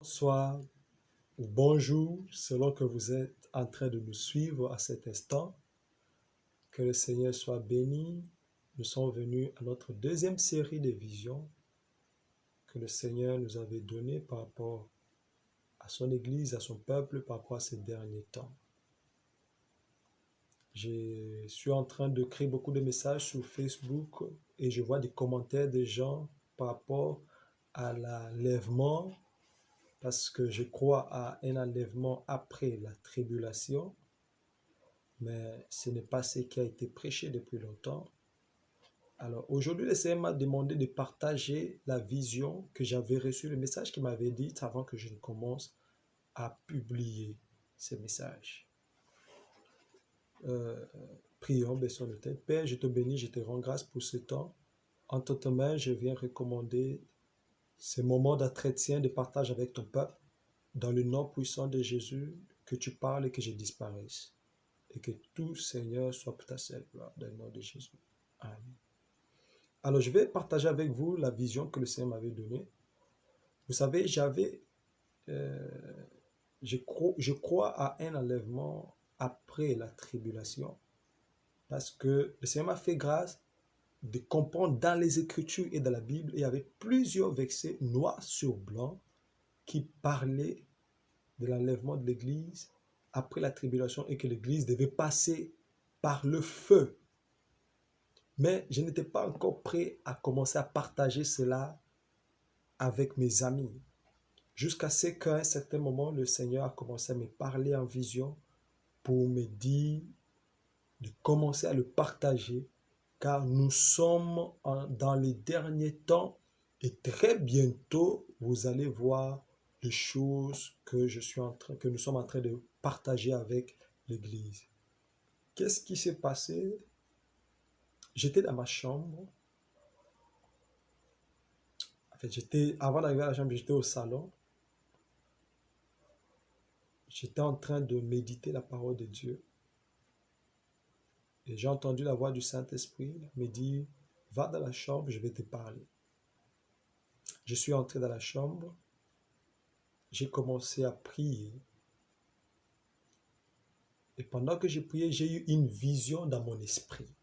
Bonsoir ou bonjour, selon que vous êtes en train de nous suivre à cet instant. Que le Seigneur soit béni. Nous sommes venus à notre deuxième série de visions que le Seigneur nous avait données par rapport à son Église, à son peuple, par rapport à ces derniers temps. Je suis en train de créer beaucoup de messages sur Facebook et je vois des commentaires des gens par rapport à l'enlèvement, parce que je crois à un enlèvement après la tribulation, mais ce n'est pas ce qui a été prêché depuis longtemps. Alors aujourd'hui, le Seigneur m'a demandé de partager la vision que j'avais reçue, le message qu'il m'avait dit avant que je ne commence à publier ces messages. Prions, baissons nos têtes. Père, je te bénis, je te rends grâce pour ce temps. En toute main, je viens recommander ces moments d'entretien, de partage avec ton peuple, dans le nom puissant de Jésus, que tu parles et que je disparaisse. Et que tout, Seigneur, soit pour ta seule gloire, dans le nom de Jésus. Amen. Alors, je vais partager avec vous la vision que le Seigneur m'avait donnée. Vous savez, je crois à un enlèvement après la tribulation, parce que le Seigneur m'a fait grâce de comprendre dans les Écritures et dans la Bible, il y avait plusieurs versets noirs sur blanc qui parlaient de l'enlèvement de l'Église après la tribulation et que l'Église devait passer par le feu. Mais je n'étais pas encore prêt à commencer à partager cela avec mes amis. Jusqu'à ce qu'à un certain moment, le Seigneur a commencé à me parler en vision pour me dire de commencer à le partager, car nous sommes dans les derniers temps et très bientôt, vous allez voir les choses que nous sommes en train de partager avec l'Église. Qu'est-ce qui s'est passé? J'étais dans ma chambre. En fait, avant d'arriver à la chambre, j'étais au salon. J'étais en train de méditer la parole de Dieu. Et j'ai entendu la voix du Saint-Esprit me dire, va dans la chambre, je vais te parler. Je suis entré dans la chambre. J'ai commencé à prier. Et pendant que j'ai prié, j'ai eu une vision dans mon esprit.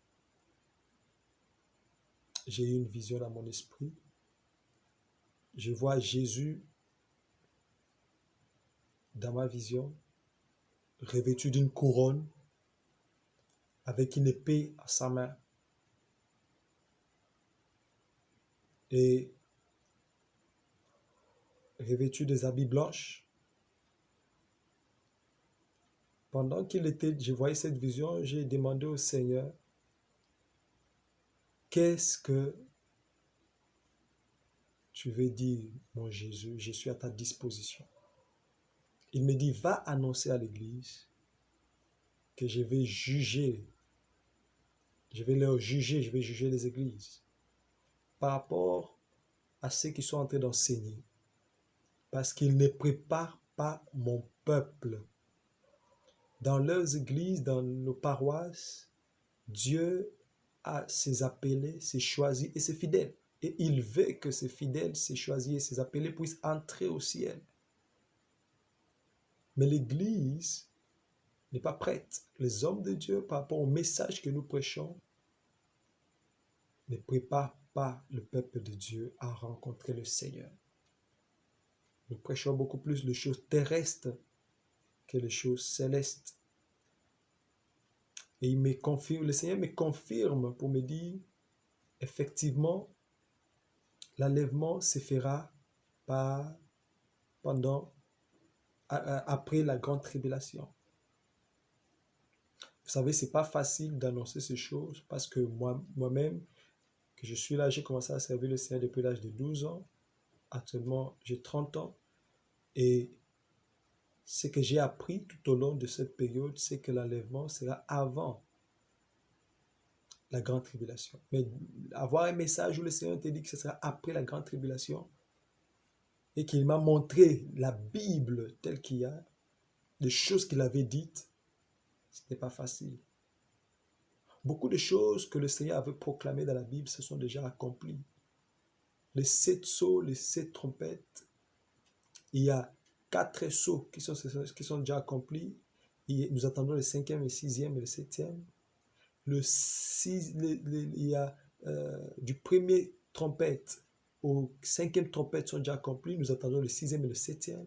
J'ai eu une vision dans mon esprit. Je vois Jésus dans ma vision, revêtu d'une couronne, avec une épée à sa main. Et revêtu des habits blanches. Pendant je voyais cette vision, j'ai demandé au Seigneur, qu'est-ce que tu veux dire, mon Jésus? Je suis à ta disposition. Il me dit, va annoncer à l'Église que je vais juger, je vais juger les églises par rapport à ceux qui sont en train d'enseigner, parce qu'ils ne préparent pas mon peuple. Dans leurs églises, dans nos paroisses, Dieu a ses appelés, ses choisis et ses fidèles. Et il veut que ses fidèles, ses choisis et ses appelés puissent entrer au ciel. Mais l'Église n'est pas prête. Les hommes de Dieu, par rapport au message que nous prêchons, ne préparent pas le peuple de Dieu à rencontrer le Seigneur. Nous prêchons beaucoup plus les choses terrestres que les choses célestes. Et le Seigneur me confirme pour me dire, effectivement, l'enlèvement se fera après la grande tribulation. Vous savez, ce n'est pas facile d'annoncer ces choses parce que moi-même, que je suis là, j'ai commencé à servir le Seigneur depuis l'âge de 12 ans. Actuellement, j'ai 30 ans. Et ce que j'ai appris tout au long de cette période, c'est que l'enlèvement sera avant la grande tribulation. Mais avoir un message où le Seigneur te dit que ce sera après la grande tribulation et qu'il m'a montré la Bible telle qu'il y a, des choses qu'il avait dites, ce n'était pas facile. Beaucoup de choses que le Seigneur avait proclamées dans la Bible se sont déjà accomplies. Les 7 sceaux, les 7 trompettes, Il y a 4 sceaux qui sont déjà accomplis. Et nous attendons le 5e, le 6e et le 7e. Il y a du premier trompette au 5e trompette sont déjà accomplis. Nous attendons le 6e et le 7e.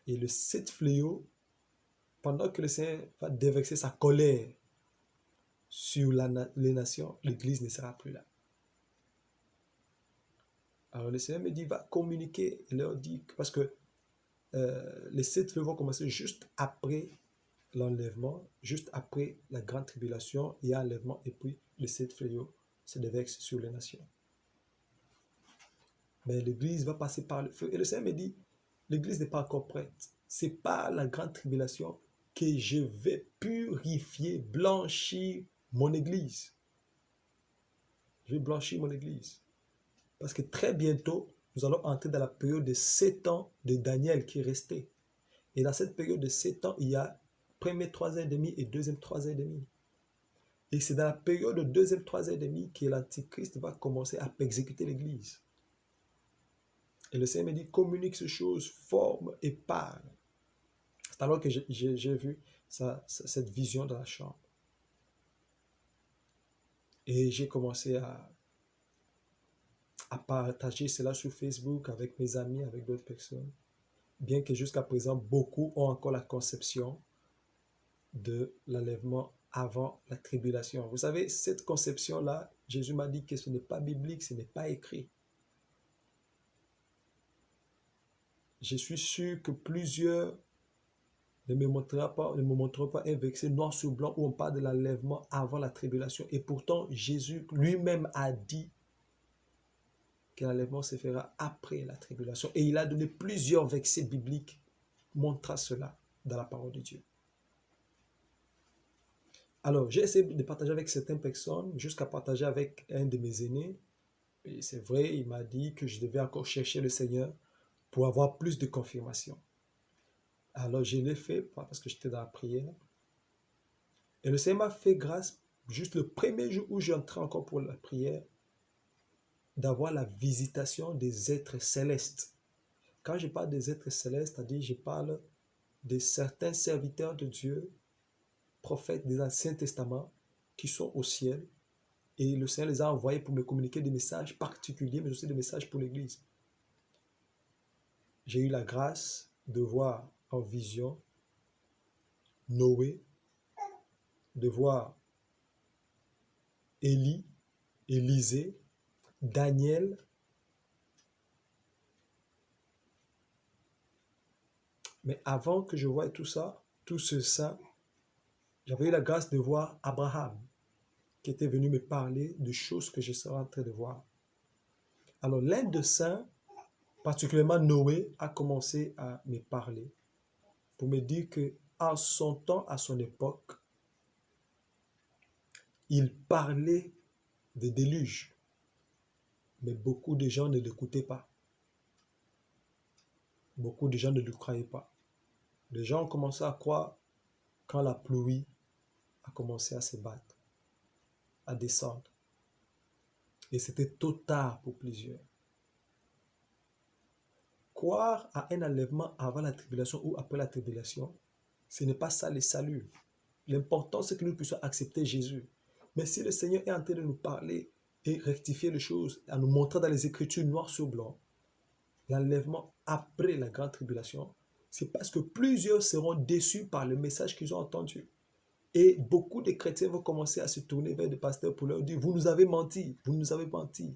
Et le 7 fléau, pendant que le Seigneur va déverser sa colère sur les nations, l'Église ne sera plus là. Alors le Seigneur me dit, va communiquer et leur dit, parce que les 7 fléaux vont commencer juste après l'enlèvement, juste après la grande tribulation, il y a enlèvement, et puis les 7 fléaux se déversent sur les nations. Mais l'Église va passer par le feu. Et le Seigneur me dit, l'Église n'est pas encore prête. C'est par la grande tribulation que je vais purifier, blanchir mon Église. Je vais blanchir mon Église. Parce que très bientôt, nous allons entrer dans la période de 7 ans de Daniel qui est resté. Et dans cette période de 7 ans, il y a premier 3 ans et demi et deuxième 3 ans et demi. Et c'est dans la période de deuxième 3 ans et demi que l'Antichrist va commencer à exécuter l'Église. Et le Seigneur me dit, communique ces choses, forme et parle. C'est alors que j'ai vu cette vision dans la chambre. Et j'ai commencé à partager cela sur Facebook avec mes amis, avec d'autres personnes. Bien que jusqu'à présent, beaucoup ont encore la conception de l'enlèvement avant la tribulation. Vous savez, cette conception-là, Jésus m'a dit que ce n'est pas biblique, ce n'est pas écrit. Je suis sûr que plusieurs ne me montreront pas un verset noir sur blanc où on parle de l'enlèvement avant la tribulation. Et pourtant, Jésus lui-même a dit que l'enlèvement se fera après la tribulation. Et il a donné plusieurs versets bibliques montrant cela dans la parole de Dieu. Alors, j'ai essayé de partager avec certaines personnes, jusqu'à partager avec un de mes aînés. Et c'est vrai, il m'a dit que je devais encore chercher le Seigneur pour avoir plus de confirmation. Alors, je l'ai fait parce que j'étais dans la prière. Et le Seigneur m'a fait grâce, juste le premier jour où j'entrais encore pour la prière, d'avoir la visitation des êtres célestes. Quand je parle des êtres célestes, c'est-à-dire je parle de certains serviteurs de Dieu, prophètes des Anciens Testaments, qui sont au ciel. Et le Seigneur les a envoyés pour me communiquer des messages particuliers, mais aussi des messages pour l'Église. J'ai eu la grâce de voir en vision Noé, de voir Élie, Élisée, Daniel, mais avant que je voie tout ça, tout ce saint, j'avais eu la grâce de voir Abraham, qui était venu me parler de choses que je serais en train de voir. Alors l'un de saints, particulièrement Noé, a commencé à me parler pour me dire que en son temps, à son époque, il parlait de déluge, mais beaucoup de gens ne l'écoutaient pas. Beaucoup de gens ne le croyaient pas. Les gens ont commencé à croire quand la pluie a commencé à se battre, à descendre. Et c'était trop tard pour plusieurs. Croire à un enlèvement avant la tribulation ou après la tribulation, ce n'est pas ça le salut. L'important, c'est que nous puissions accepter Jésus. Mais si le Seigneur est en train de nous parler et rectifier les choses, en nous montrant dans les Écritures noir sur blanc, l'enlèvement après la grande tribulation, c'est parce que plusieurs seront déçus par le message qu'ils ont entendu. Et beaucoup de chrétiens vont commencer à se tourner vers des pasteurs pour leur dire, vous nous avez menti, vous nous avez menti.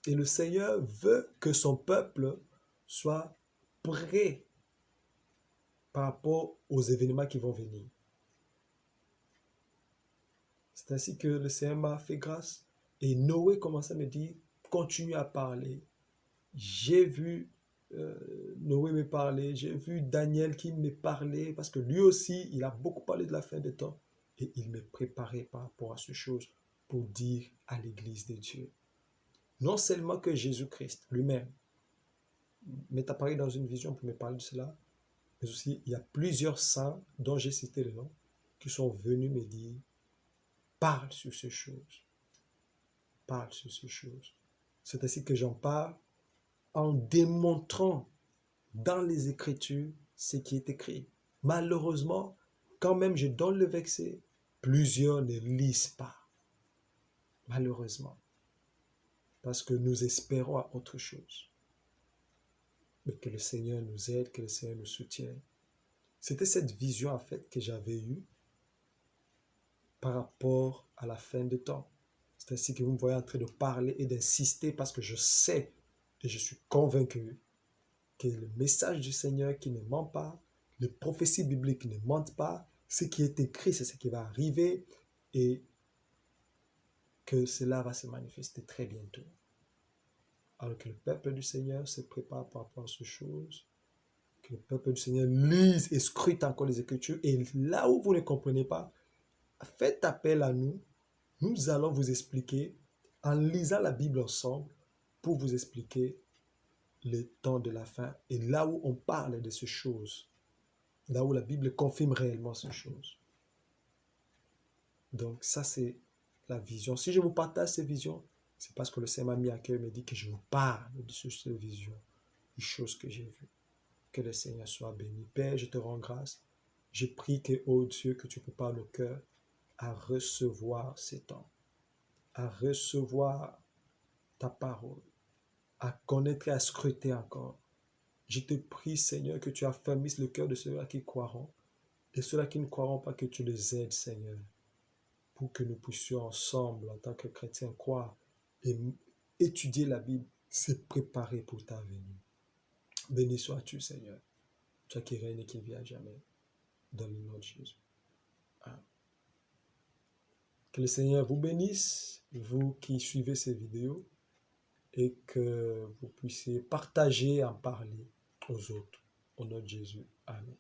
Et le Seigneur veut que son peuple soit prêt par rapport aux événements qui vont venir. C'est ainsi que le Seigneur m'a fait grâce. Et Noé commence à me dire, continue à parler. J'ai vu Noé me parler, j'ai vu Daniel qui me parlait, parce que lui aussi, il a beaucoup parlé de la fin des temps. Et il me préparait par rapport à ces choses pour dire à l'Église de Dieu. Non seulement que Jésus-Christ lui-même m'est apparu dans une vision pour me parler de cela, mais aussi il y a plusieurs saints dont j'ai cité le nom qui sont venus me dire, parle sur ces choses. Parle sur ces choses. C'est ainsi que j'en parle en démontrant dans les Écritures ce qui est écrit. Malheureusement, quand même je donne le verset, plusieurs ne lisent pas. Malheureusement. Parce que nous espérons à autre chose. Mais que le Seigneur nous aide, que le Seigneur nous soutienne. C'était cette vision en fait que j'avais eue par rapport à la fin des temps. C'est ainsi que vous me voyez en train de parler et d'insister parce que je sais et je suis convaincu que le message du Seigneur qui ne ment pas, les prophéties bibliques ne mentent pas, ce qui est écrit, c'est ce qui va arriver et que cela va se manifester très bientôt. Alors que le peuple du Seigneur se prépare par rapport à ces choses, que le peuple du Seigneur lise et scrute encore les Écritures et là où vous ne comprenez pas, faites appel à nous. Nous allons vous expliquer, en lisant la Bible ensemble, pour vous expliquer le temps de la fin et là où on parle de ces choses, là où la Bible confirme réellement ces choses. Donc ça, c'est la vision. Si je vous partage ces visions, c'est parce que le Seigneur m'a mis à cœur et me dit que je vous parle de ces visions, des choses que j'ai vues. Que le Seigneur soit béni. Père, je te rends grâce. Je prie que, oh Dieu, que tu prépares le cœur à recevoir ces temps, à recevoir ta parole, à connaître et à scruter encore. Je te prie, Seigneur, que tu affermisses le cœur de ceux-là qui croiront et ceux-là qui ne croiront pas, que tu les aides, Seigneur, pour que nous puissions ensemble, en tant que chrétiens, croire et étudier la Bible, se préparer pour ta venue. Béni sois-tu, Seigneur, toi qui règnes et qui vis à jamais, dans le nom de Jésus. Amen. Que le Seigneur vous bénisse, vous qui suivez ces vidéos, et que vous puissiez partager et en parler aux autres. Au nom de Jésus. Amen.